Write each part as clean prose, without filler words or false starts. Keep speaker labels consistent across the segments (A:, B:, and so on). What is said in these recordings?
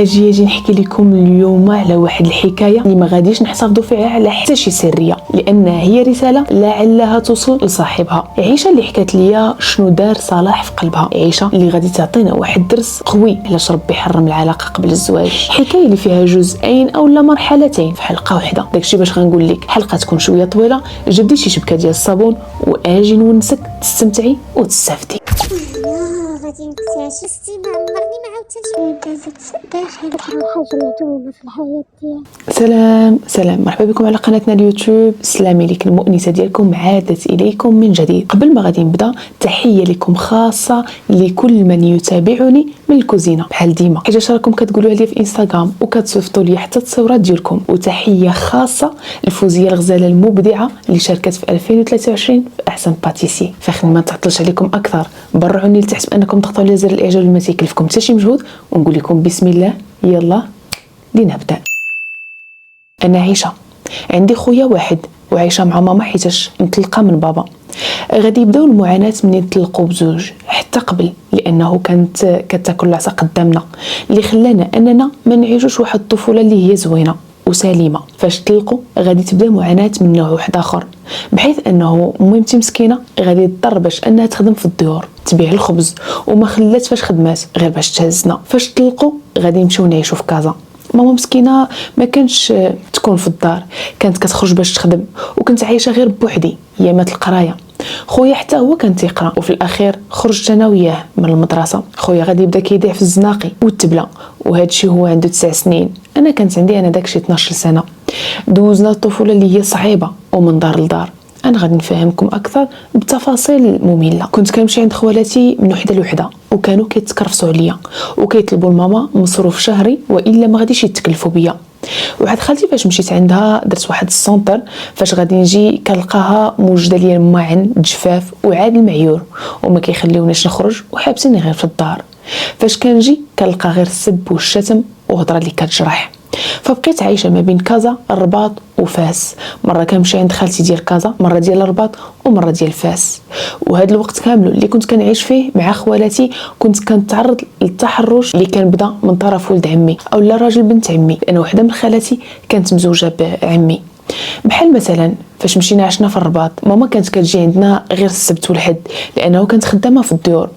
A: اجي نحكي لكم اليوم على واحد الحكايه اللي ما غاديش نحتفظوا فيها على حتى شي سريه، لانها هي رساله لعلها توصل لصاحبها. عيشه اللي حكات ليا شنو دار صلاح في قلبها، عيشه اللي غادي تعطينا واحد درس قوي علاش ربي حرم العلاقه قبل الزواج. حكايه اللي فيها جزئين اولا مرحلتين في حلقه واحده. داكشي باش غنقول لك حلقه تكون شويه طويله. جبدي شي شبكه ديال الصابون واجي نونسك تستمتعي وتستافدي.
B: غادي نكتشف ما عمرني ما عاودت داخل الحاجه معدومه في الحياه ديالي.
A: سلام مرحبا بكم على قناتنا اليوتيوب. سلامي لك المؤنسه ديالكم عادت اليكم من جديد. قبل ما غادي نبدا تحيه لكم خاصه لكل من يتابعني من الكوزينه بحال ديما، حيت راكم كتقولوا لي في انستغرام وكتصيفطوا لي حتى التصويرات ديالكم. وتحيه خاصه لفوزيه الغزاله المبدعه اللي شاركت في 2023 في احسن باتيسي. فخلينا ما نتعطلش عليكم اكثر، برعوني لتحت بانكم تضغطوا على زر الاعجاب اللي ما تيكلفكم حتى شي مجهود، ونقول لكم بسم الله يلا لنبدا. انا عيشه، عندي خويا واحد وعايشه مع ماما حيتاش مطلقه من بابا. غادي يبداو المعاناه منين طلقوا بزوج حتى قبل، لانه كانت كتاكل العصا قدامنا اللي خلانا اننا ما نعيشوش واحد الطفوله اللي هي زوينه وسليمه. فاش طلقوا غادي تبدا معاناه من نوع واحد اخر، بحيث انه ميمتي مسكينه غادي تضطر باش انها تخدم في الديور تبيع الخبز، وما خلات فاش خدمات غير باش تهزنا. فاش طلقوا غادي نمشيو نعيشوا في كازا. ماما مسكينه ما كانش تكون في الدار، كانت كتخرج باش تخدم، وكنت عايشه غير بوحدي ايامات القرايه. خويا حتى هو كان تيقرا، وفي الاخير خرجت انا وياه من المدرسه. خويا غادي يبدا كيضيع في الزناقي والتبله، وهذا الشيء هو عنده 9 سنين. انا كانت عندي داكشي 12 سنه. دوزنا الطفوله اللي هي صعيبه ومن دار لدار. انا غادي نفهمكم اكثر بتفاصيل ممله. كنت كنمشي عند خوالاتي من وحده لوحده، وكانوا كيتكرفسوا عليا وكيطلبوا لماما مصروف شهري والا ما غاديش يتكلفوا بيا. وعاد خالتي فاش مشيت عندها درت واحد السونتر، فاش غادي نجي كنلقاها موجده ليا الماعن الجفاف وعاد المعيور، وما كيخليونيش نخرج وحابسيني غير في الدار. فاش كنجي كنلقى غير السب والشتم وهضره اللي كتجرح. فبقيت عايشه ما بين كازا الرباط وفاس. مره كنمشي عند خالتي ديال كازا، مره ديال الرباط ومره ديال فاس. وهذا الوقت كامل اللي كنت كنعيش فيه مع خوالاتي كنت كنتعرض للتحرش اللي كان بدا من طرف ولد عمي او لا راجل بنت عمي، لان وحده من خالاتي كانت مزوجه بعمي. بحال مثلا فاش مشينا عشنا في الرباط، ماما كانت كتجي عندنا غير السبت والحد لانه كانت خدامه في الديور.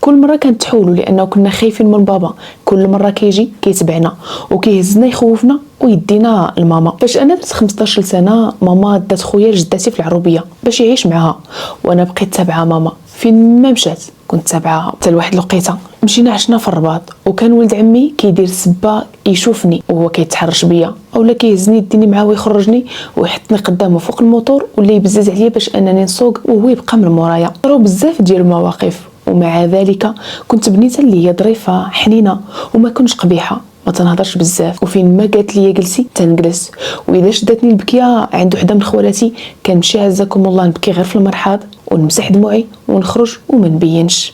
A: كل مره كانت تحولوا لانه كنا خايفين من بابا، كل مره كيجي كيتبعنا وكيهزنا يخوفنا ويدينا لماما. فاش انا درت 15 سنه ماما دات خويا لجداتي في العروبيه باش يعيش معها، وانا بقيت تابعه ماما فين ما مشات كنت تابعاها. حتى لواحد الوقيته مشينا عشنا في الرباط، وكان ولد عمي كيدير السبه يشوفني وهو كيتحرش بيا، اولا كيهزني يديني معاه ويخرجني ويحطني قدامه فوق الموتور ولا يبزز عليا باش انني نسوق وهو يبقى من مورايا. صراو بزاف ديال المواقف، ومع ذلك كنت بنيته اللي هي ظريفه حنينه وما كنتش قبيحه، ما تنهضرش بزاف، وفين ما قالت لي جلسي تنجلس. واذا شدتني البكيه عند وحده من خوالاتي كنمشي عزكم الله نبكي غير في المرحاض ونمسح دموعي ونخرج وما نبينش.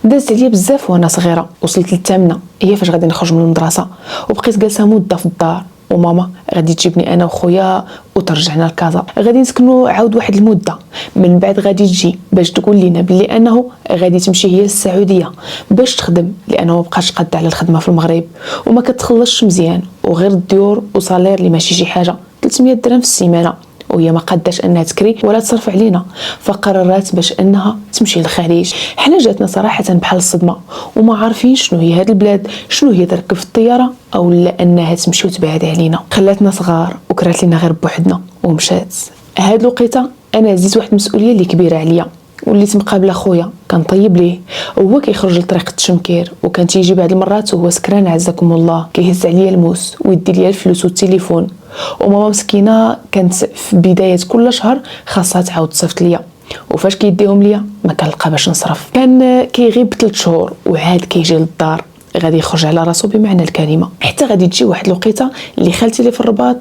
A: دازت عليا بزاف وانا صغيره، وصلت للثامنه هي فاش غادي نخرج من المدرسه، وبقيت جالسه مده في الدار، وماما غادي تجيبني انا وخويا وترجعنا لكازا. غادي نسكنوا عاود واحد المده، من بعد غادي تجي باش تقول لنا بلي انه غادي تمشي هي للسعوديه باش تخدم، لانه ما بقاش قاد على الخدمه في المغرب وما كتخلصش مزيان، وغير الديور وصالير اللي ماشي شي حاجه 300 درهم في السيمانه، وهي ما قاداش انها تكري ولا تصرف علينا. فقررت باش انها تمشي للخليج. حنا جاتنا صراحه بحال الصدمه، وما عارفين شنو هي هاد البلاد، شنو هي تركب في الطياره او لا انها تمشي وتبعد علينا. خلاتنا صغار وكرات لينا غير بوحدنا ومشات. هاد الوقيته انا زيت واحد المسؤوليه اللي كبيره عليا، وليت مقابله خويا كنطيب ليه وهو كيخرج لطريق التشمكير، وكان تيجي بعض المرات وهو سكران عزكم الله كيهز عليا الموس ويدي ليا الفلوس والتليفون. وماما مسكينه كانت في بدايه كل شهر خاصها تعاود تصيفط ليا، وفاش كيديهم ليا ما كنلقى باش نصرف. كان كيغيب 3 شهور وعاد كيجي للدار غادي يخرج على راسو بمعنى الكلمه. حتى غادي تجي واحد الوقيته اللي خالتي لي في الرباط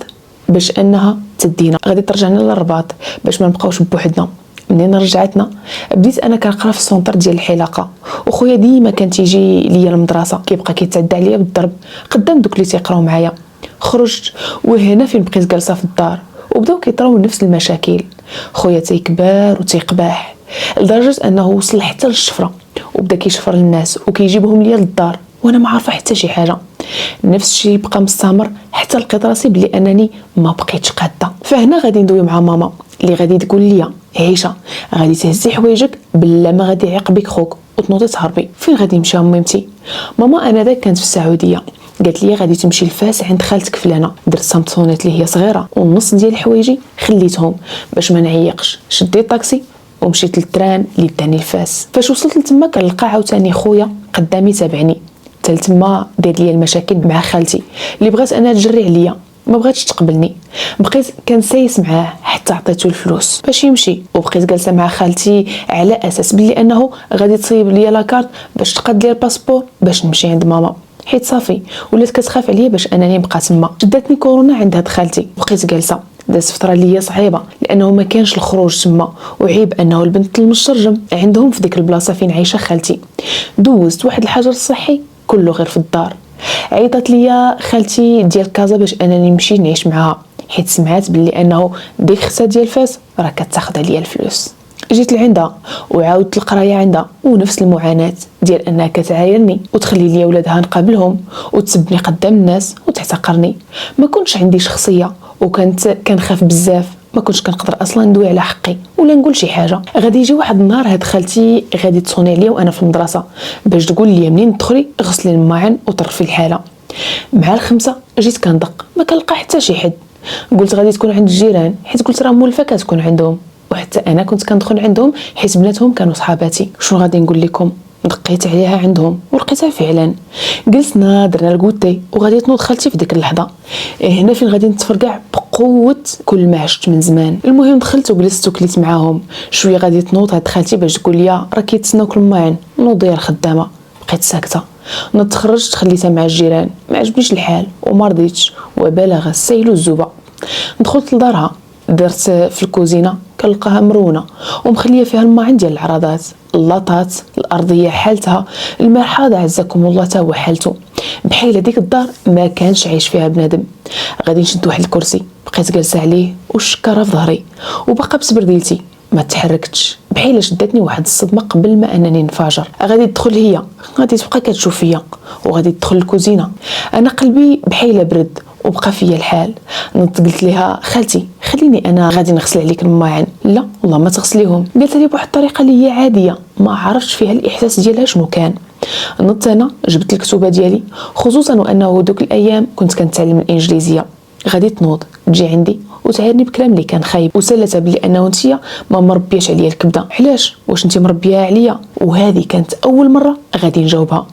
A: باش انها تدينا، غادي ترجعنا للرباط باش ما نبقاوش بوحدنا. منين رجعتنا بديت انا كنقرا في السونتر ديال الحلاقه، وخويا ديما كان تيجي ليا المدرسه كيبقى كيتعدى عليا بالضرب قدام دوك اللي تيقراو معايا. خرجت وهنا فين بقيت جالسه في الدار، وبداو كيطراو نفس المشاكل. خويا تيكبر وتيقباح لدرجه انه وصل حتى للشفره، وبدا كيشفر للناس وكيجيبهم ليا للدار وانا ما عارفه حتى شي حاجه. نفس الشيء بقى مستمر حتى لقيت راسي بلي انني ما بقيتش قاده. فهنا غادي ندوي مع ماما اللي غادي تقول لي عيشه غادي تهزي حوايجك بلا ما غادي يعيق بك خوك وتنوضي تهربي. فين غادي نمشي ميمتي؟ ماما انا كانت في السعوديه، قالت لي غادي تمشي لفاس عند خالتك فلانه. درت سامبسونات اللي هي صغيره والنص ديال حوايجي خليتهم باش ما نعيقش. شديت طاكسي ومشيت للتران اللي داني لفاس. فاش وصلت لتما كنلقى عاوتاني خويا قدامي تابعني حتى لتما دار لي المشاكل مع خالتي اللي بغات انا تجري عليا، ما بغاتش تقبلني. بقيت كنسايس معاه حتى عطيته الفلوس باش يمشي، وبقيت جالسه مع خالتي على اساس بلي انه غادي تصيب لي لاكارت باش تقاد لي الباسبور باش نمشي عند ماما، حيت صافي ولات كتخاف عليا باش انني نبقى تما. شداتني كورونا عند هاد خالتي، بقيت جالسه. دازت فتره اللي هي صعيبه لانه ما كانش الخروج تما، وعيب انه البنت المشرجم عندهم في ديك البلاصه فين عايشه خالتي. دوزت واحد الحجر الصحي كله غير في الدار. عيطت ليا خالتي ديال كازا باش انني نمشي نعيش معها، حيت سمعات بلي انه ديك اختها ديال فاس راه كتاخذ عليا الفلوس. جيت لعندها وعاودت القرايه عندها، ونفس المعاناه ديال انها كتعايرني وتخلي لي ولادها نقابلهم وتسبني قدام الناس وتحتقرني. ما كنتش عندي شخصيه وكنت كنخاف بزاف، ما كنتش كنقدر اصلا ندوي على حقي ولا نقول شي حاجه. غادي يجي واحد النهار هاد خالتي غادي تصوني عليا وانا في المدرسه باش تقول لي منين تدخلي غسلي الماعن وطرفي الحاله. مع الخمسة جيت كندق ما كنلقى حتى شي حد. قلت غادي تكون عند الجيران، حيت قلت راه مولفه كتكون عندهم، وحتى انا كنت كندخل عندهم حيت بناتهم كانوا صحاباتي. شنو غادي نقول لكم؟ دقيت عليها عندهم ولقيتها فعلا. جلسنا درنا الكوتي وغادي تنوض خالتي في ديك اللحظه. هنا فين غادي نتفرقع بقوه كل ما عشت من زمان. المهم دخلت وجلست وكليت معاهم شويه. غادي تنوض هاد خالتي باش تقول لي راه كيتسناوك الماعن، نوضي يا الخدامه. بقيت ساكته. نضت خرجت خليتها مع الجيران، ما عجبنيش الحال وما رضيتش، وبالغ السيل والزوبه. دخلت لدارها، درت في الكوزينه كنلقاها مرونه ومخليه فيها الماعن ديال العراضات، اللاطات، الارضيه حالتها، المرحاض عزكم الله تا هو حالته. بحال هذيك الدار ما كانش عايش فيها بنادم. غادي نشد واحد الكرسي بقيت جالسه عليه والشكاره في ظهري وباقا بسبرديلتي ما تحركتش، بحال شدتني واحد الصدمه قبل ما انني نفجر. غادي تدخل هي، غادي تبقى كتشوف فيا، وغادي تدخل الكوزينه. انا قلبي بحال برد وبقى فيا الحال. نط قلت لها خالتي خليني انا غادي نغسل عليك الماعن. لا والله ما تغسليهم. قالت لي بواحد الطريقه اللي هي عاديه ما عرفتش فيها الاحساس ديالها شنو كان. نط انا جبت الكتوبه ديالي، خصوصا وانه دوك الايام كنت كنتعلم الانجليزيه. غادي تنوض تجي عندي وتعايرني بكلام اللي كان خايب وسالتها بلي انه انتيا ما مربياش عليا الكبده. علاش؟ واش انتي مربياها عليا؟ وهذه كانت اول مره غادي نجاوبها،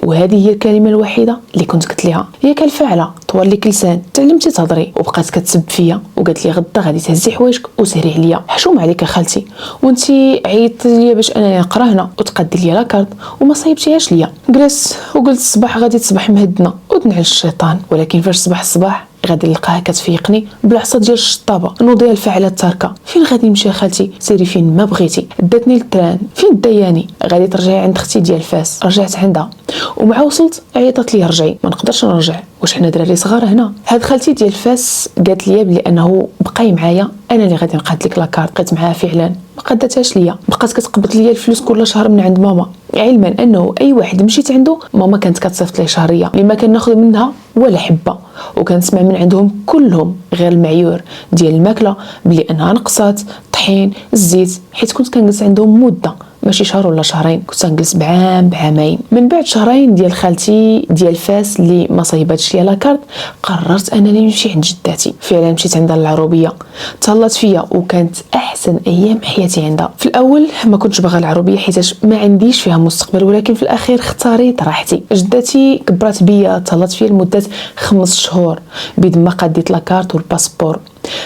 A: وهذه هي الكلمه الوحيده اللي كنت قلت لها. هي كالفعله طوال لك لسان، تعلمتي تهضري وبقات كتسب فيا وقالت لي غدا غادي تهزي حوايجك وسيري عليا. حشوم عليك خالتي، وانتي عيطتي ليا باش انا نقرا هنا وتقدي ليا لاكارت وما صايبتيهاش ليا. جلست وقلت الصباح غادي تصبح مهدنا ودنع الشيطان. ولكن فاش صباح الصباح غادي نلقاها كتفيقني بالعصا ديال الشطابه. نوضيها الفاعله التاركه. فين غادي نمشي خالتي؟ سيري فين ما بغيتي. داتني للتران. فين داياني؟ غادي ترجعي عند اختي ديال فاس. رجعت عندها ومع وصلت عيطت لي رجعي. ما نقدرش نرجع، واش حنا دراري صغار هنا؟ هاد خالتي ديال فاس قالت لي بلي انه بقاي معايا انا اللي غادي نقاد لك لاكارت. بقيت معاها فعلا ما قادتهاش ليا. بقات كتقبض ليا الفلوس كل شهر من عند ماما، علما انه اي واحد مشيت عنده ماما كانت كتصيفط لي شهريه اللي ما كناخذ منها ولا حبه، وكنسمع من عندهم كلهم غير المعيور ديال الماكله بلي انها نقصات، طحين، الزيت، حيت كنت كنجلس عندهم مده ماشي شهر ولا شهرين، كنت نجلس بعام بعامين. من بعد شهرين ديال خالتي ديال فاس اللي ما صايباتش ليا لاكارت قررت انني نمشي عند جداتي. فعلا مشيت عندها العروبيه، تهلات فيا وكانت احسن ايام حياتي عندها. في الاول ما كنتش باغا العروبيه حيتاش ما عنديش فيها مستقبل، ولكن في الاخير اختاريت راحتي. جداتي كبرات بيا، تهلات فيا لمده 5 شهور بيد ما قديت لاكارت والباسبور.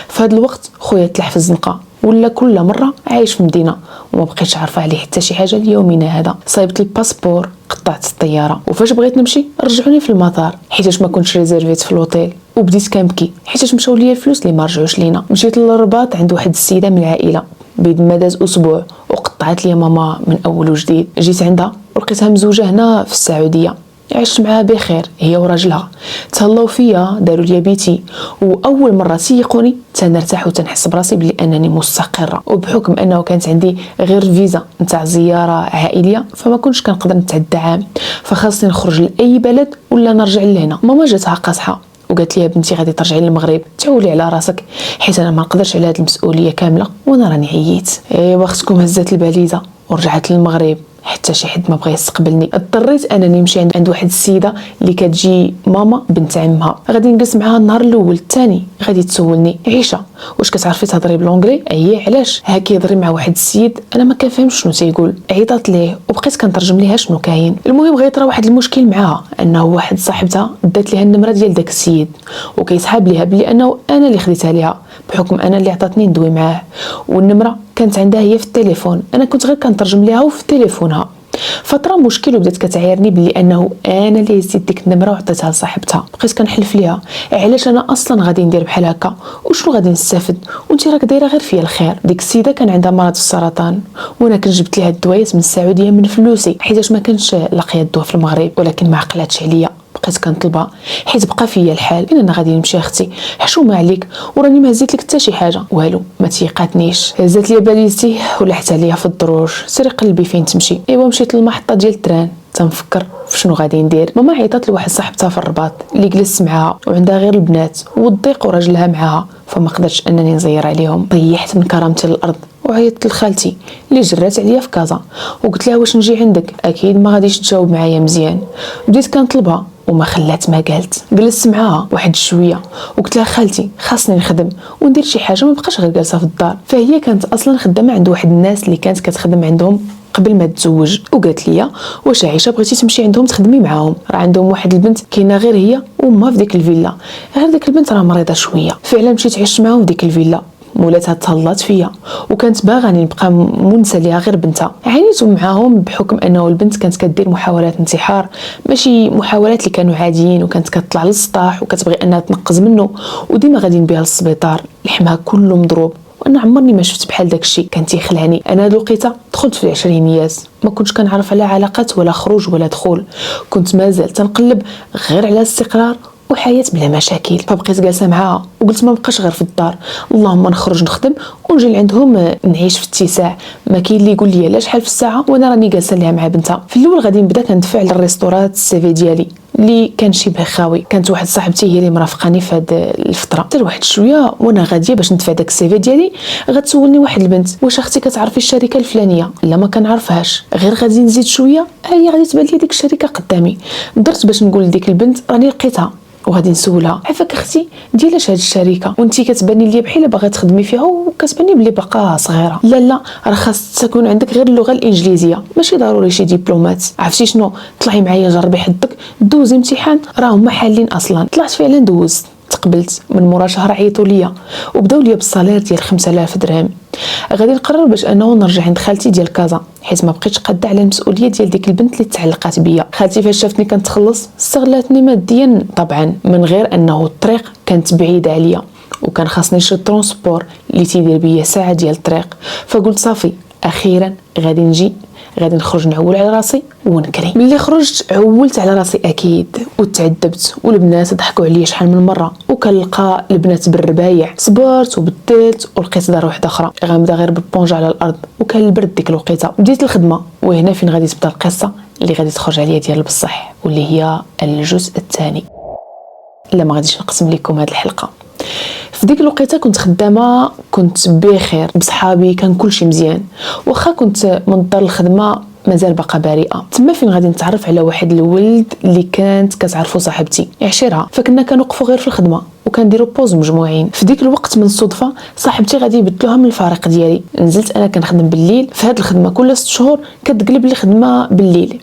A: في هذا الوقت خويا تلح في الزنقه ولا كل مره عايش في مدينه وما بقيتش عارفه عليه حتى شي حاجه ليومنا هذا. صايبت الباسبور، قطعت الطياره، وفاش بغيت نمشي رجعوني في المطار حيتاش ما كنتش ريزيرفيت في الوطيل. وبديت كنبكي حيتاش مشاو ليا الفلوس اللي ما رجعوش لينا. مشيت للرباط عند واحد السيده من العائله بيد ما داز اسبوع وقطعت لي ماما من اول وجديد. جيت عندها ولقيتها مزوجه هنا في السعوديه. عشت معها بخير هي وراجلها، تهلاو فيا، داروا لي بيتي، واول مره سيقوني تنرتاح وتنحس براسي بلي انني مستقره. وبحكم انه كانت عندي غير فيزا نتاع زياره عائليه فما كنتش كنقدر نتعدى عام، فخاصني نخرج لاي بلد ولا نرجع لهنا. ماما جاتها قاصحه وقالت لي بنتي غادي ترجعي للمغرب، تعولي على راسك حيت انا ما نقدرش على هذه المسؤوليه كامله وانا راني عييت. ايوا اختكم هزات الباليزه ورجعت للمغرب حتى شي حد ما بغى يستقبلني. اضطريت انني نمشي عند واحد السيده اللي كتجي ماما بنت عمها، غادي نجلس معها النهار الاول الثاني غادي تسولني عيشه واش كتعرفي تهضري بالونجلي؟ اييه علاش؟ ها كيهضري مع واحد السيد انا ما كنفهمش شنو تيقول. عيطات ليه وبقيت كنترجم ليها شنو كاين. المهم غيطرا واحد المشكل معاها، انه واحد صاحبتها دات ليها النمره ديال داك السيد وكيسحاب ليها بلي انه انا اللي خديتها ليها بحكم انا اللي عطاتني ندوي معاه، والنمره كانت عندها هي في التليفون، انا كنت غير كنترجم ليها وفي تليفونها. فطرا مشكل وبدات كتعايرني بلي انه انا اللي هزيت ديك النمره وعطيتها لصاحبتها. بقيت كنحلف ليها علاش انا اصلا غادي ندير بحال هكا وشنو غادي نستافد وانت راك دايره غير فيا الخير. ديك السيده كان عندها مرض السرطان وانا كنت جبت ليها الدوايات من السعوديه من فلوسي حيتاش ما كانش لاقيه الدواء في المغرب، ولكن ما عقلاتش عليا. بقيت كنطلبها حيت بقى فيا الحال، فين انا غادي نمشي اختي حشومه عليك وراني ما هزيت لك حتى شي حاجه. والو ما تيقاتنيش، هزات لي باليزتي ولحت عليا في الدروج. سيري قلبي فين تمشي. ايوا مشيت للمحطه ديال التران تنفكر في شنو غادي ندير. ماما عيطات لواحد صاحبتها في الرباط اللي جلست معها وعندها غير البنات والضيق وراجلها معاها، فما قدرتش انني نزير عليهم. طيحت من كرامتي للارض وعيطت لخالتي اللي جرات عليا في كازا وقلت لها واش نجي عندك، اكيد ما غاديش تجاوب معايا مزيان. بديت كنطلبها وما خلات ما قالت. جلست معاها واحد شويه وقلت لها خالتي خاصني نخدم وندير شي حاجه ما بقاش غير جالسه في الدار. فهي كانت اصلا خدامه عند واحد الناس اللي كانت كتخدم عندهم قبل ما تزوج، وقالت لي واش عايشه بغيتي تمشي عندهم تخدمي معاهم، راه عندهم واحد البنت كاينه غير هي وامها في ديك الفيلا، غير ديك البنت راه مريضه شويه. فعلا مشيت عشت معاهم في ديك الفيلا، مولاتها تهلات فيا وكانت باغاني نبقى منسى ليها غير بنتها. عانيت معاهم بحكم انه البنت كانت كدير محاولات انتحار، ماشي محاولات اللي كانوا عاديين، وكانت كتطلع للسطح وكتبغي انها تنقز منه وديما غاديين بها للسبيطار، لحمها كله مضروب. وانا عمرني ما شفت بحال داكشي، كان تيخلعني. انا هاد الوقيته دخلت في العشرينيات، ما كنتش كنعرف لا علاقات ولا خروج ولا دخول، كنت مازال تنقلب غير على الاستقرار وحياه بلا مشاكل. فبقيت جالسه معاها وقلت ما بقاش غير في الدار، اللهم نخرج نخدم ونجي لعندهم نعيش في اتساع. ما كاين اللي يقول لي لا شحال في الساعه وانا راني جالسه ليها مع بنتها. في الاول غادي نبدا كندفع للريستورات السيفي ديالي اللي كان شبه خاوي. كانت واحد صاحبتي هي اللي مرافقاني في هاد الفتره. حتى لواحد شويه وانا غاديه باش ندفع داك السيفي ديالي غتسولني واحد البنت واش اختي كتعرفي الشركه الفلانيه؟ لا ما كنعرفهاش. غير غادي نزيد شويه هي غادي تبان لي ديك الشركه قدامي. درت باش نقول لديك البنت راني لقيتها وغادي نسولها عفاك اختي ديالاش هاد الشركه وانتي كتباني لي بحال باغا تخدمي فيها وكتباني بلي باقا صغيره. لا راه خاص تكون عندك غير اللغه الانجليزيه، ماشي ضروري شي دبلومات. عرفتي شنو؟ طلعي معايا جربي حظك دوزي امتحان راه هما حالين اصلا. طلعت فعلا دوزت، تقبلت. من مورا شهر عيطوا ليا وبداو ليا بالصالير ديال 5000 درهم. غادي نقرر باش انه نرجع عند خالتي ديال كازا حيت ما بقيتش قاده على المسؤوليه ديال ديك البنت اللي تعلقات بيا. خالتي فاش شافتني كنتخلص استغلاتني ماديا طبعا، من غير انه الطريق كانت بعيده عليا وكان خاصني شي ترونسبور اللي تيدير بيا ساعه ديال الطريق. فقلت صافي اخيرا غادي نجي، غادي نخرج نعول على راسي ونكري. ملي خرجت عولت على راسي اكيد وتعذبت، والبنات ضحكوا عليا شحال من مره وكنلقى البنات بالربايع. صبرت وبدلت ولقيت دار واحده اخرى غامضه غير بالبونجا على الارض وكان البرد ديك الوقيته. بديت الخدمه وهنا فين غادي تبدا القصه اللي غادي تخرج عليا ديال بصح واللي هي الجزء الثاني. لا ما غاديش نقسم لكم هذه الحلقه. في ديك الوقيته كنت خدامه، كنت بخير بصحابي، كان كلشي مزيان. واخا كنت من الدار الخدمه مازال باقا بريئه. تما فين غادي نتعرف على واحد الولد اللي كانت كتعرفو صاحبتي عشيرها، فكنا كنوقفوا غير في الخدمه وكنديروا بوز مجموعين. في ديك الوقت من الصدفه صاحبتي غادي يبدلوها من الفريق ديالي، نزلت انا كنخدم بالليل. في هذه الخدمه كل 6 شهور كتقلب لي خدمه بالليل.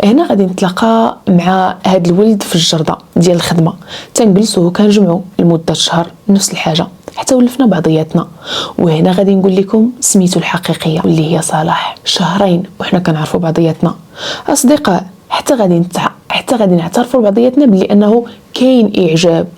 A: هنا غادي نتلاقى مع هذا الولد في الجرده ديال الخدمه، تنجلسوا وكنجمعوا لمده شهر نفس الحاجه حتى ولفنا بعضياتنا. وهنا غادي نقول لكم سميتو الحقيقيه واللي هي صلاح. شهرين وحنا كنعرفوا بعضياتنا اصدقاء، حتى غادي نعترفوا لبعضياتنا بلي انه كاين اعجاب،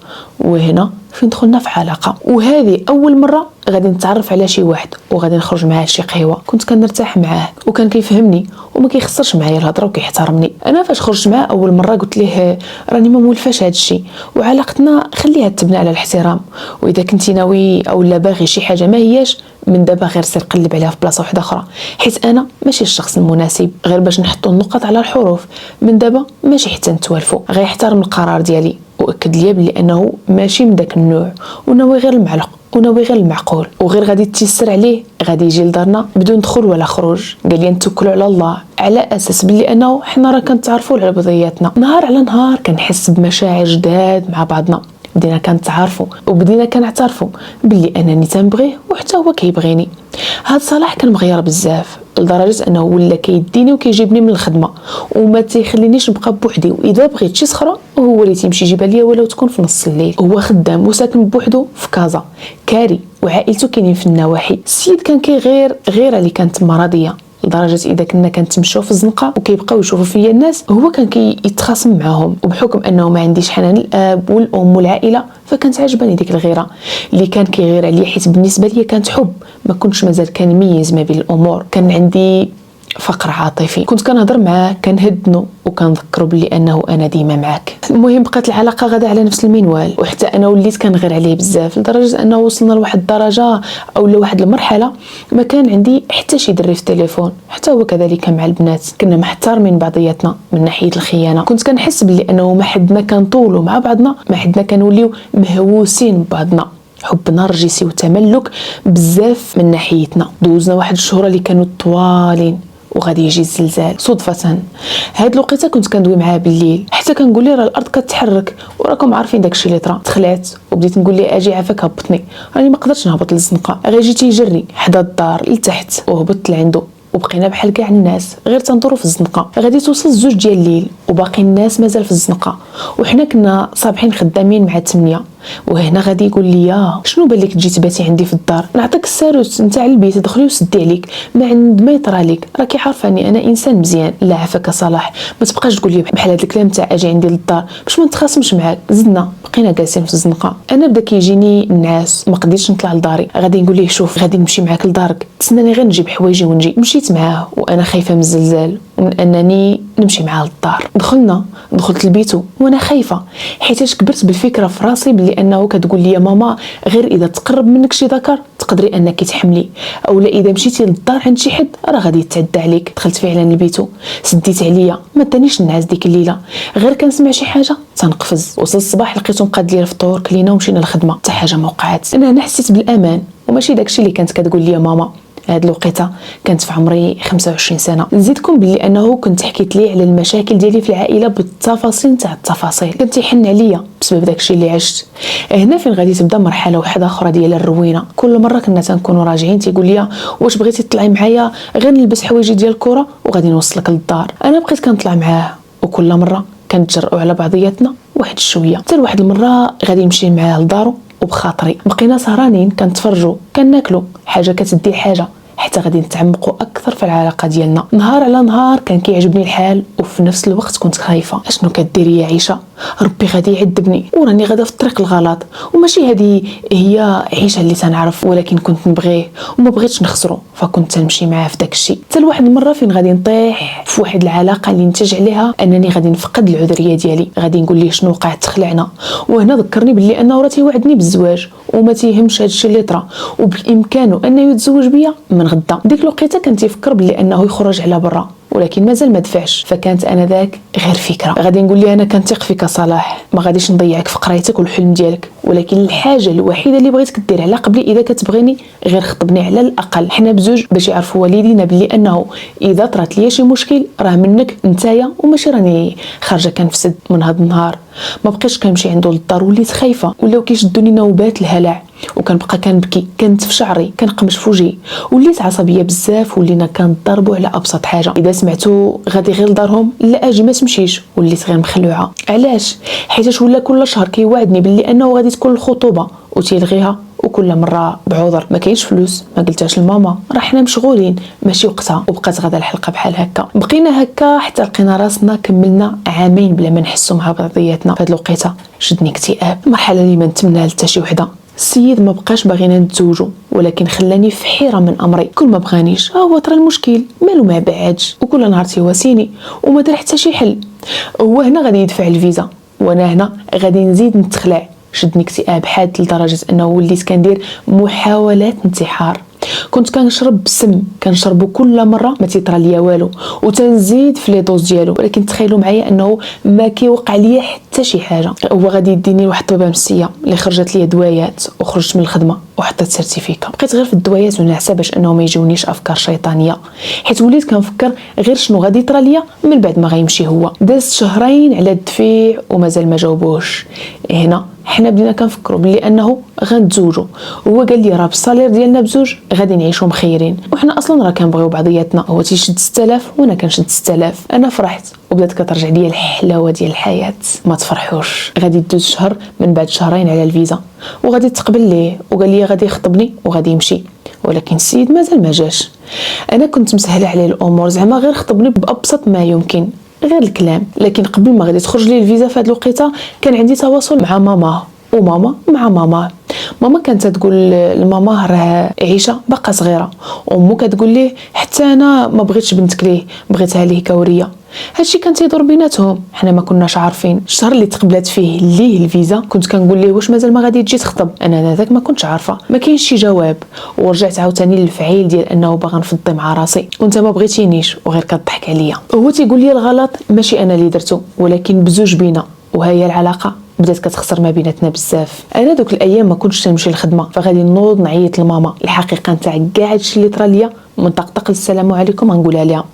A: وهنا فين دخلنا في علاقه. وهذه اول مره غادي نتعرف على شي واحد وغادي نخرج معاه شي قهوه، كنت كنرتاح معاه وكان كيفهمني وما كيخسرش معايا الهضره وكيحترمني. انا فاش خرجت معاه اول مره قلت ليه راني ما مولفاش هذا الشيء، وعلاقتنا خليها تبنى على الاحترام، واذا كنتي ناوي او لا باغي شي حاجه ما هياش من دابا غير سير قلب عليها في بلاصه واحده اخرى، حيت انا ماشي الشخص المناسب. غير باش نحطوا النقط على الحروف، من دابا ماشي حتى نتوالفوا. غيحترم القرار ديالي واكد ليا بلي انه ماشي من داك النوع، وناوي غير المعلق وناوي غير المعقول، وغير غادي تيسر عليه غادي يجي لدارنا بدون دخول ولا خروج. قال لي نتوكلوا على الله على اساس بلي انه حنا راه كنتعرفوا على بضياتنا. نهار على نهار كنحس بمشاعر جداد مع بعضنا، بدينا كنتعارفوا وبدينا كنعترفوا باللي انني تنبغيه وحتى هو كيبغيني. هاد صلاح كان مغير بزاف لدرجه انه ولا كيديني وكيجيبني من الخدمه وما تيخلينيش نبقى بوحدي، واذا بغيت شي صخره هو اللي تيمشي يجيبها ليا ولو تكون في نص الليل. هو خدام وساكن بوحدو في كازا كاري، وعائلته كاينين في النواحي. السيد كان غير اللي كانت مرضيه لدرجه اذا كنا كنتمشاو في الزنقه وكيبقاو يشوفوا فيا الناس هو كان كيتخاصم معاهم. وبحكم انه ما عنديش حنان الاب والام والعائله فكانت عجباني ديك الغيره اللي كان كيغير عليا، حيت بالنسبه لي كانت حب، ما كنتش مازال كنميز ما بين الامور. كان عندي فقر عاطفي، كنت كنهضر معاه كنهدنو وكنذكروا بلي انه انا ديما معاك. المهم بقات العلاقه غادا على نفس المنوال، وحتى انا وليت كنغير عليه بزاف لدرجه انه وصلنا لواحد الدرجه او لواحد المرحله ما كان عندي حتى شي دري في التليفون. حتى هو كذلك مع البنات، كنا محترمين بعضياتنا من ناحيه الخيانه. كنت كنحس بلي انه ما حدنا كنطولوا مع بعضنا، ما حدنا كنوليو مهووسين ببعضنا، حب نرجسي وتملك بزاف من ناحيتنا. دوزنا واحد الشهور اللي كانوا طوالين وغادي يجي الزلزال صدفه. هاد الوقيته كنت كندوي معاه بالليل، حتى كنقول ليه راه الارض كتحرك وراكم عارفين داكشي اللي طرا. دخلات وبديت نقول ليه اجي عافاك هبطني، راني ما قدرتش نهبط للزنقه. غير جيت يجرني حدا الدار لتحت وهبطت لعندو، وبقينا بحال كاع الناس غير تندوروا في الزنقه. غادي توصل 2 ديال الليل وباقي الناس مازال في الزنقه، وحنا كنا صابحين خدامين مع 8. وهنا غادي يقول لي شنو بالك تجي تباتي عندي في الدار، نعطيك الساروت نتاع البيت دخلي وسدي عليك ما عند ما يطرى لك، راكي عارفاني انا انسان مزيان. لا عافاك صلاح، ما تبقاش تقول لي بحال هذا الكلام تاع اجي عندي للدار باش ما نتخاصمش معاك. زدنا بقينا جالسين في الزنقه، انا بدا كيجيني النعاس ما قديتش نطلع لداري. غادي نقول ليه شوف غادي نمشي معاك لدارك، تسناني غير نجيب حوايجي ونجي. مشيت معاه وانا خايفه من الزلزال ومن انني نمشي معاه للدار. دخلت لبيتو وانا خايفه، حيتاش كبرت بالفكره في راسي بلي انه كتقول لي ماما غير اذا تقرب منك شي ذكر تقدري انك تحملي، اولا اذا مشيتي للدار عند شي حد راه غادي يتعدى عليك. دخلت فعلا لبيتو، سديت عليا ما دانيش النعاس ديك الليله، غير كنسمع شي حاجه تنقفز. وصل الصباح لقيتو مقاد لي الفطور، كلينا ومشينا للخدمه، حتى حاجه ما وقعت. انا هنا حسيت بالامان، وماشي داكشي اللي كانت كتقول لي ماما. هاد الوقيته كانت في عمري 25 سنه. نزيدكم باللي انه كنت حكيت ليه على المشاكل ديالي في العائله بالتفاصيل تاع التفاصيل، كنت يحن عليا بسبب داكشي اللي عشت. هنا فين غادي تبدا مرحله واحده اخرى ديال الروينه. كل مره كنا تنكونوا راجعين تيقول لي واش بغيتي تطلعي معايا، غير نلبس حوايجي ديال الكره وغادي نوصلك للدار. انا بقيت كنطلع معاه، وكل مره كنتجرؤوا على بعضياتنا واحد شويه. حتى واحد المره غادي نمشي معاه لدارو وبخاطري بقينا سهرانين كنتفرجوا كناكلوا حاجه كتدي حاجه، حتى غادي نتعمقوا اكثر في العلاقه ديالنا. نهار على نهار كان كيعجبني الحال، وفي نفس الوقت كنت خايفه. اشنو كديري يا عيشه؟ ربي غادي يعذبني وراني غادا في الطريق الغلط، وماشي هذه هي عيشه اللي تنعرف، ولكن كنت نبغيه وما بغيتش نخسره، فكنت تنمشي معاه في داك الشيء. حتى لواحد المره فين غادي نطيح في واحد العلاقه اللي نتج عليها انني غادي نفقد العذريه ديالي. غادي نقول ليه شنو وقع، تخلعنا. وهنا ذكرني باللي انه راه تيوعدني بالزواج وما تيهمش هذا الشيء اللي طرا، وبامكانه انه يتزوج بيا من غدا. ديك الوقيته كان تيفكر باللي انه يخرج على برا، ولكن مازال ما دفعش. فكانت انا ذاك غير فكره. غادي نقول لي انا كنثق فيك صلاح، ما غاديش نضيعك في قرايتك والحلم ديالك، ولكن الحاجه الوحيده اللي بغيتك دير على قبلي اذا كتبغيني غير خطبني على الاقل حنا بزوج، باش يعرفوا والدينا باللي انه اذا طرات ليا شي مشكل راه منك نتايا وماشي راني خارجه كنفسد. من هذا النهار ما بقيتش كنمشي عنده للدار، وليت خايفه، ولاو كيشدوني نوبات الهلع، وكنبقى كنبكي، كنتف شعري، كنقمش في وجهي، وليت عصبيه بزاف، ولينا كنضربوا على ابسط حاجه. اذا سمعتو غادي غير لدارهم لا اجي ما تمشيش، وليت غير مخلوعه. علاش؟ حيتاش ولا كل شهر كيوعدني باللي انه غادي تكون الخطوبه وتيلغيها وكل مره بعذر، ما كاينش فلوس، ما قلتهاش لماما، راه حنا مشغولين، ماشي وقتها. وبقات غدا الحلقه بحال هكا. بقينا هكا حتى لقينا راسنا كملنا عامين بلا ما نحسوا مع بعضياتنا. في هاد الوقيته شدني اكتئاب، مرحله اللي ما نتمناها حتى شي وحده. السيد ما بقاش باغينا نتزوجوا، ولكن خلاني في حيره من امري. كل ما بغانيش هو ترى المشكل مالو ما بعدش، وكل نهار تيواسيني وما دار حتى شي حل. هو هنا غادي يدفع الفيزا وانا هنا غادي نزيد نتخلع. شدني اكتئاب حاد لدرجه انه وليت كندير محاولات انتحار. كنت كنشرب السم، كنشربو كل مره ما تيطرى ليا والو، وتنزيد في لي دوز ديالو. ولكن تخيلوا معايا انه ما كيوقع ليا حتى شي حاجه. هو غادي يديني لواحد الطبيبه نفسيه اللي خرجت ليا دوايات، وخرجت من الخدمه وحطيت سيرتيفيكا. بقيت غير في الدوايات ونعسى باش انه ما يجونيش افكار شيطانيه، حيت وليت كنفكر غير شنو غادي يطرى ليا من بعد ما غيمشي هو. دازت شهرين على الدفيع ومازال ما جاوبوش. هنا حنا بدينا كنفكروا بلي انه غنتزوجوا، وهو قال لي راه بالصالير ديالنا بزوج غادي نعيشوا مخيرين، وحنا اصلا راه كنبغيو بعضياتنا. هو تيشد 6000 وانا كنشد 6000. انا فرحت وبدات كترجع لي الحلاوه ديال الحياه. ما تفرحوش، غادي يدوز شهر من بعد شهرين على الفيزا، وغادي تقبل ليه وقال لي غادي يخطبني وغادي يمشي. ولكن السيد مازال ما جاش. انا كنت مسهله عليه الامور، زعما غير خطبني بابسط ما يمكن، غير الكلام. لكن قبل ما غادي تخرج لي الفيزا في هذه الوقيته كان عندي تواصل مع ماما، وماما مع ماما. ماما كانت تقول لماما راه عيشه باقا صغيره، وامو كتقول ليه حتى انا ما بغيتش بنتك ليه، بغيتها ليه كوريه. هادشي كان تيدور بيناتهم، حنا ما كناش عارفين. الشهر اللي تقبلات فيه ليه الفيزا كنت كنقول ليه واش مازال ما غادي تجي تخطب. انا هذاك ما كنتش عارفه، ما كاينش شي جواب. ورجعت عاوتاني للفعيل ديال انه باغا نفضي مع راسي، وانت ما بغيتينيش وغير كتضحك عليا. هو تيقول لي الغلط ماشي انا اللي درتو، ولكن بزوج بينا، وهي العلاقه بدات كتخسر ما بيناتنا بزاف. انا دوك الايام ما كنتش تنمشي للخدمه، فغادي نوض نعيط لماما. الحقيقه نتاع كاع هادشي اللي طرا ليا من طقطق السلام عليكم غنقولها ليها.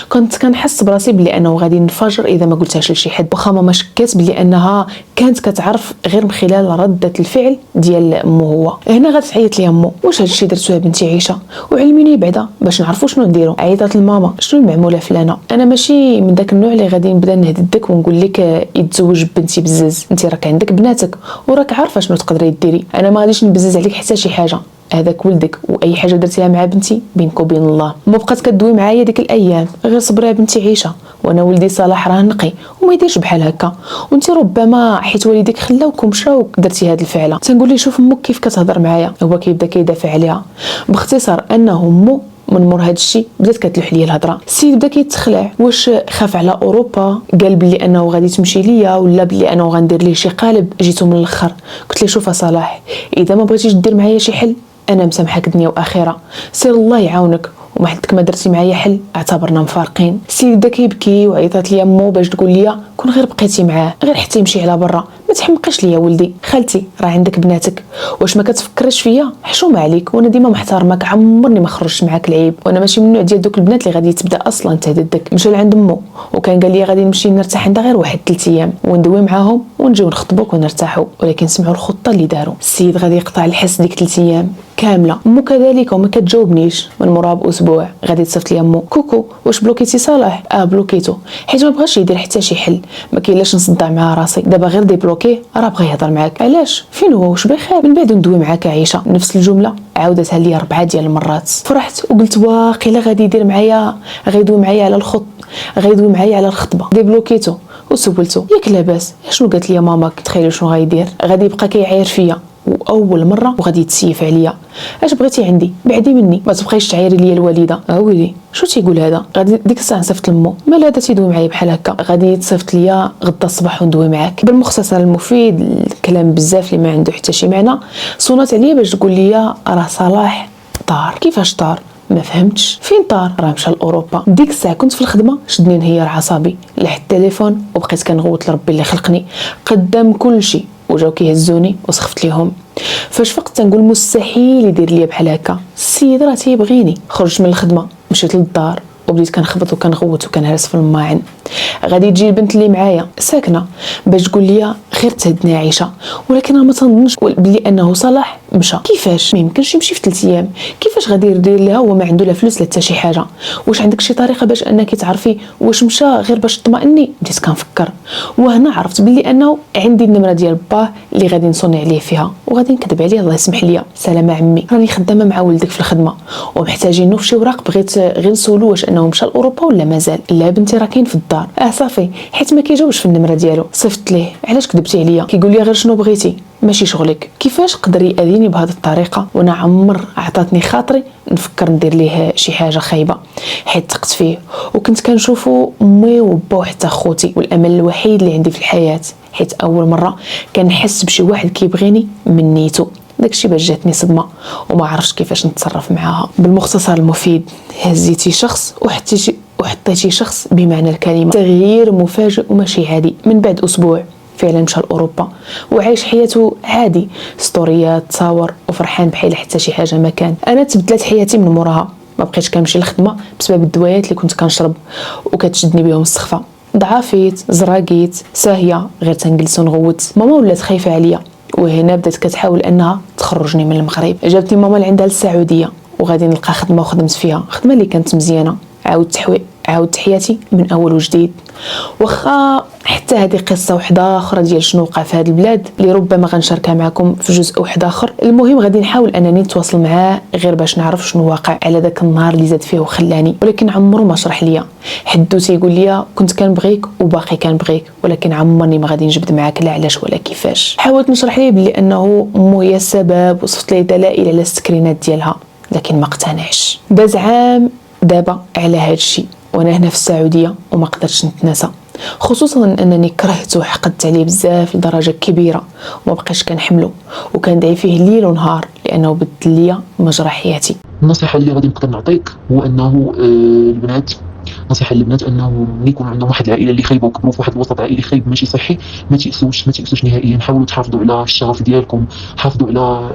A: كنت كنحس براسي بلي انه غادي نفجر اذا ما قلتهاش لشي حد. واخا ماما شكات بلي انها كانت كتعرف غير من خلال رده الفعل ديال امو. هو هنا غادي تعيط لي امو، واش هادشي درتوها بنتي عيشه، وعلميني بعدا باش نعرفوا شنو نديروا. عيطات لماما شنو المعموله فلانه. انا ماشي من داك النوع اللي غادي نبدا نهددك ونقول لك يتزوج بنتي بزاز. انت راك عندك بناتك وراك عارفه شنو تقدري ديري. انا ما غاديش نبزز عليك حتى شي حاجه، هذاك ولدك، واي حاجه درتيها مع بنتي بينك وبين الله. ما بقات كدوي معايا ديك الايام، غير صبري بنتي عيشه، وانا ولدي صلاح راه نقي وما يديرش بحال هكا، وانت ربما حيت والديك خلاوك ومشاوك درتي هاد الفعله. تنقول لي شوف امك كيف كتهضر معايا. هو كيبدا كيدافع عليها. باختصار انه امو من مور هاد الشيء بدات كتلوح ليا الهضره. السيد بدا كيتخلع، واش خاف على اوروبا، قال بلي انه غادي تمشي ليا، ولا بلي انه غندير ليه شي قالب. جيتو من الاخر قلت ليه شوف صلاح، اذا ما بغيتيش دير معايا شي حل انا مسامحك دنيا واخره، سير الله يعاونك، وما حدك ما درتي معايا حل اعتبرنا مفارقين. السيد بدا كيبكي وعيطات ليا امو باش تقول لي كون غير بقيتي معاه، غير حتى يمشي على برا، ما تحمقيش ليا ولدي. خالتي راه عندك بناتك، واش ما كتفكرش فيا؟ حشومه عليك، وانا ديما محترمك، عمرني ما خرجت معاك العيب، وانا ماشي من النوع ديال دوك البنات اللي غادي تبدا اصلا تهددك. مشى لعند امو وكان قال لي غادي نمشي نرتاح عندها غير واحد 3 ايام وندوي معاهم ونجيو نخطبوك ونرتاحوا. ولكن سمعوا الخطه اللي داروا. السيد غادي يقطع الحس ديك 3 ايام كامله. امو كذلك وما كتجاوبنيش. من مورا باسبوع غادي تصيفط لي امو، كوكو واش بلوكيتي صلاح؟ بلوكيتو، حيت ما بغاش يدير حتى شي حل. ما كاينلاش نصدع مع راسي دابا، غير ديبلوكي راه بغا يهضر معاك. علاش؟ فين هو؟ واش بخير؟ من بعد ندوي معاك عيشه. نفس الجمله عاودتها لي 4 ديال المرات. فرحت وقلت واقيلا غادي يدير معايا، غيدوي معايا على الخط، غيدوي معايا على الخطبه. ديبلوكيتو وسولتو ياك لاباس. شنو قالت لي ماماك؟ تخيلوا شنو غايدير، غادي يبقى كيعاير فيا واول مره وغادي يتسيف عليا. اش بغيتي عندي؟ بعدي مني، ما تبقايش تعايري ليا الوالده. ويلي شو تيقول هذا؟ غادي ديك الساعه صيفط لمو، مال هذا تيدوي معايا بحال هكا، غادي تصيفط ليا غدا الصباح وندوي معاك. بالمختصر المفيد، الكلام بزاف اللي ما عنده حتى شي معنى. صونات عليا باش تقول لي راه صلاح طار. كيفاش طار؟ ما فهمتش. فين طار؟ راه مشى لاوروبا. ديك الساعه كنت في الخدمه، شدني انهيار عصبي، لحت التليفون وبقيت كنغوت لربي اللي خلقني قدام كل شيء، وجاو كيهزوني وسخفت ليهم. فاش فقت تنقول مستحيل يدير ليا بحال هكا. السيد راه تيبغيني. خرجت من الخدمه، مشيت للدار وبديت كنخبط وكنغوت وكنهرس في الماعن. غادي تجي البنت اللي معايا ساكنه باش تقول لي غير تهدنا عيشه، ولكن ما تنظنش بلي انه صلاح مشى. كيفاش ما يمكنش يمشي في 3 ايام؟ كيفاش غادي يدير لها هو ما عنده لا فلوس لا حتى شي حاجه؟ واش عندك شي طريقه باش انك تعرفي واش مشى غير باش تطمئني؟ بديت كنفكر، وهنا عرفت بلي انه عندي النمره ديال باه اللي غادي نصوني عليه فيها وغادي نكذب عليه. الله يسمح لي. سلام عمي، راني خدامه مع ولدك في الخدمه ومحتاجينه في شي وراق، بغيت غير نسولو واش انه مشى لاوروبا ولا مازال. لا بنتي راه كاين في الدار. صافي، حيت ما كيجاوبش في النمره ديالو صيفط ليه علاش كذبتي عليا، كيقول لي غير شنو بغيتي ماشي شغلك. كيفاش قدر يأذيني بهذه الطريقه وانا عمر عطاتني خاطري نفكر ندير ليه شي حاجه خايبه، حيت ثقت فيه وكنت كنشوفو امي وبا وحتى خوتي والامل الوحيد اللي عندي في الحياه، حيت اول مره كنحس بشي واحد كيبغيني من نيتو. داكشي باش جاتني صدمه وما عرفتش كيفاش نتصرف معاها. بالمختصر المفيد، هزيتي شخص وحطيتي شخص بمعنى الكلمه. تغيير مفاجئ وماشي عادي. من بعد اسبوع فعلا مشى لاوروبا وعايش حياته عادي، ستوريات، تصاور وفرحان بحال حتى شي حاجه ما كان. انا تبدلت حياتي من موراها، ما بقيتش كنمشي للخدمه بسبب الدوايات اللي كنت كنشرب وكتشدني بهم السخفه. ضعفيت، زراقيت، ساهيه، غير تنجلس ونغوت. ماما ولات خايفه عليا، وهنا بدات كتحاول انها تخرجني من المغرب. جابتني ماما لعندها للسعوديه وغادي نلقى خدمه وخدمت فيها، خدمه اللي كانت مزيانه. عاودت حياتي من اول وجديد. واخا حتى هذه قصه وحده اخرى ديال شنو وقع في هذه البلاد اللي ربما غنشاركها معكم في جزء واحد اخر. المهم غادي نحاول انني نتواصل معاه غير باش نعرف شنو واقع على ذاك النهار اللي زاد فيه وخلاني، ولكن عمره ما شرح ليا. حدو تيقول لي كنت كنبغيك وباقي كنبغيك، ولكن عمرني ما غادي نجبد معاك لا علاش ولا كيفاش. حاولت نشرح ليه بلي انه مو هي السبب وصفت ليه دلائل على السكرينات ديالها، لكن ما اقتنعش. داز عام دابا على هذا الشيء وانا هنا في السعوديه وما قدرتش نتناسى، خصوصا انني كرهته وحقدت عليه بزاف لدرجه كبيره وما بقيتش كنحمله وكندعي فيه ليل ونهار لانه بدل ليا مجرى حياتي.
C: النصيحه اللي غادي نقدر نعطيك هو انه البنات، نصيحه للبنات انه ملي يكون عندهم واحد العائله اللي خايبه وكبروا في واحد الوسط عائلي خايب ماشي صحي، ما تيأسوش نهائيا. حاولوا تحافظوا على الشغف ديالكم، حافظوا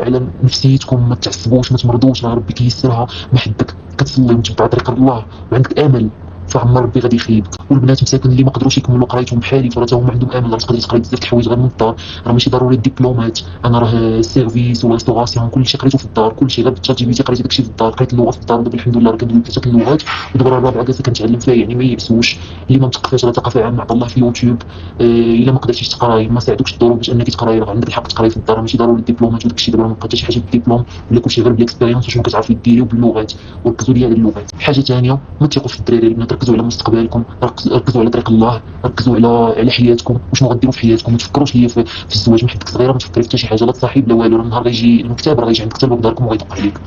C: على نفسيتكم، ما تعصبوش، ما تمرضوش. ربي كيسرها ما حدك كتصلي وتبع طريق الله وعندك امل، فعمر ربي غادي يخيبك. والبنات مساكن اللي ما قدروش يكملوا قرايتهم بحالي فراه هما عندهم امل، راه تقدري تقراي بزاف د الحوايج غير من الدار، راه ماشي ضروري الدبلومات. انا راه السيرفيس وريستوراسيون كلشي قريته في الدار، كلشي غير بالتشات جي بي تي قريت داكشي في الدار، قريت اللغه في الدار. ودابا الحمد لله راه كندوي 3 اللغات ودابا الرابعه جالسه كنتعلم فيها، يعني ما يأسوش. اللي ما مثقفاش راه ثقافه عامه عطا الله في يوتيوب. الا ما قدرتيش تقراي ما ساعدوكش الظروف باش انك تقراي، راه عندك الحق تقراي في الدار، ماشي ضروري الدبلومات وداكشي. دابا ما بقى حتى شي حاجه بالدبلوم ولا كلشي غير بالاكسبيريونس وشنو كتعرفي ديري وباللغات. وركزوا لي هاد اللغات. حاجه ثانيه، ما تيقوش في الدراري البنات، ركزوا على مستقبلكم، ركزوا على طريق الله، ركزوا على حياتكم وشنو غديروا في حياتكم. ما تفكروش ليا في الزواج من حدك صغيره، ما تفكري في حتى شي حاجه، لا تصاحب لا والو. النهار غيجي المكتب راه غيجي عندك حتى لباب داركم وغيدق عليك.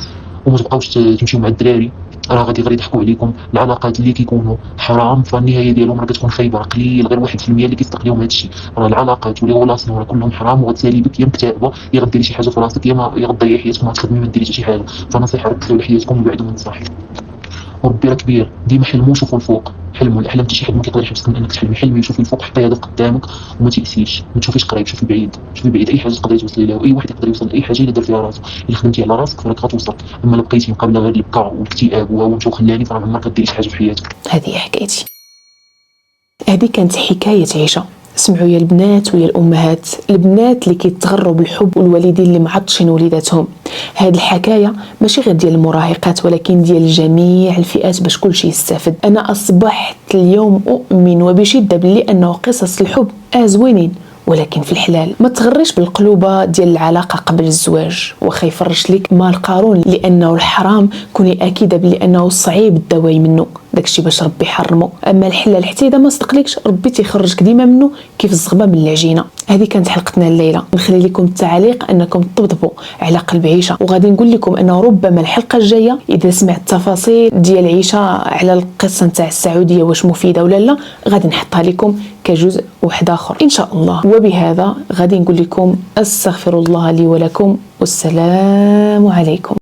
C: وما تبقاوش تمشيو مع الدراري، راه غادي غير يضحكوا عليكم. العلاقات اللي كيكونوا حرام فالنهايه ديالهم راه كتكون خايبه، راه قليل غير 1% اللي كيصدق لهم هذا الشيء. راه العلاقات ولي غولاسيون راه كلهم حرام وغتسالي بك، يا مكتئبه يا غديري شي حاجه في راسك يا غتضيعي حياتك، ما غتخدمي ما ديري حتى شي حاجه. فنصيحه ركزوا على حياتكم وبعدوا من الصاحب. وربي راه كبير، ديما حلموا شوفوا الفوق، حلموا. الاحلام حتى شي حد ما كيقدر يحبسك من انك تحلمي. حلمي شوفي الفوق، حطي هدف قدامك وما تيأسيش، ما تشوفيش قريب، شوفي بعيد، شوفي بعيد. اي حاجه تقدري توصلي لها واي واحد يقدر يوصل لاي حاجه الا دار فيها راسو. الا خدمتي على راسك فراك غتوصل. اما الا بقيتي مقابله غير البكاء والاكتئاب وهو مشى وخلاني فراه عمرك غديري شي حاجه في حياتك.
A: هذه حكايتي. هذه كانت حكايه عيشه. سمعوا يا البنات ويا الامهات، البنات اللي كيتغروا بالحب والوالدين اللي معطشين وليداتهم. هذه الحكايه ماشي غير ديال المراهقات ولكن ديال جميع الفئات باش كلشي يستافد. انا اصبحت اليوم اؤمن وبشده باللي انه قصص الحب زوينين ولكن في الحلال. ما تغريش بالقلوبه ديال العلاقه قبل الزواج واخا يفرش لك مال قارون لانه الحرام، كوني اكيده بلي انه صعيب الدواي منه، داكشي باش ربي حرمه. اما الحلال حتى اذا ما صدقلكش ربي تيخرجك ديما منه كيف الزغبه من العجينه. هذه كانت حلقتنا الليله. نخلي لكم التعليق انكم تطبطبوا على قلب عيشه، وغادي نقول لكم انه ربما الحلقه الجايه اذا سمعت التفاصيل ديال عيشه على القصه نتاع السعوديه واش مفيده ولا لا، غادي نحطها لكم كجزء واحد اخر ان شاء الله. وبهذا غادي نقول لكم استغفر الله لي ولكم والسلام عليكم.